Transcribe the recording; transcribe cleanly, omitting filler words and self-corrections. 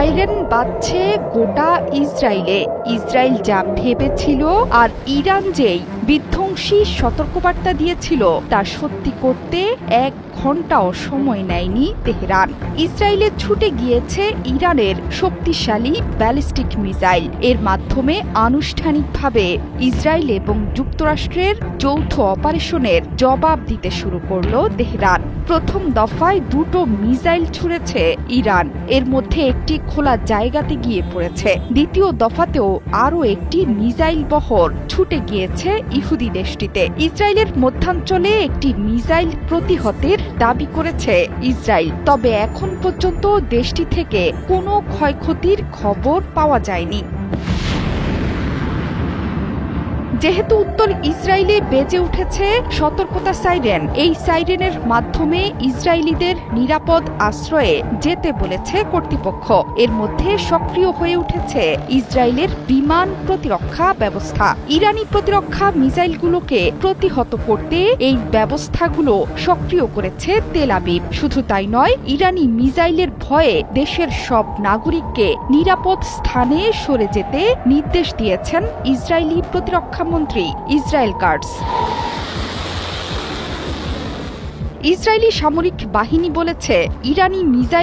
Siren বাজছে গোটা ইসরায়েলে। ইসরায়েল যা ভেবেছিল আর ইরান যেই বিধ্বংসী সতর্কবার্তা দিয়েছিল তা সত্যি করতে 1 ঘন্টাও সময় নেয়নি তেহরান। ইসরায়েলে ছুটে গিয়েছে ইরানের শক্তিশালী ব্যালিস্টিক মিসাইল। এর মাধ্যমে আনুষ্ঠানিকভাবে ইসরায়েল এবং যুক্তরাষ্ট্রের যৌথ অপারেশনের জবাব দিতে শুরু করল তেহরান। প্রথম দফায় 2টো মিসাইল ছুড়েছে ইরান, এর মধ্যে একটি খোলা জায়গাতে গিয়ে পড়েছে। দ্বিতীয় দফাতেও আরও একটি মিসাইল বহর ছুটে গিয়েছে ইহুদি দেশটিতে। ইসরায়েলের মধ্যাঞ্চলে একটি মিসাইল প্রতিহতের দাবি করেছে ইসরায়েল, তবে এখন পর্যন্ত দেশটি থেকে কোনো ক্ষয়ক্ষতির খবর পাওয়া যায়নি। যেহেতু উত্তর ইসরায়েলে বেজে উঠেছে সতর্কতা সাইরেন, এই সাইরেনের মাধ্যমে ইসরায়েলিদের নিরাপদ আশ্রয়ে যেতে বলেছে কর্তৃপক্ষ। এর মধ্যে সক্রিয় হয়ে উঠেছে ইসরায়েলের বিমান প্রতিরক্ষা ব্যবস্থা। ইরানি প্রতিরক্ষা মিসাইলগুলোকে প্রতিহত করতে এই ব্যবস্থাগুলো সক্রিয় করেছে তেল আবিব। শুধু তাই নয়, ইরানি মিসাইলের ভয়ে দেশের সব নাগরিককে নিরাপদ স্থানে সরে যেতে নির্দেশ দিয়েছেন ইসরায়েলি প্রতিরক্ষা মন্ত্রী ইসরায়েল কাটজ। ইসরায়েলি সামরিক বাহিনী বলেছে, ইরানি মিসাইল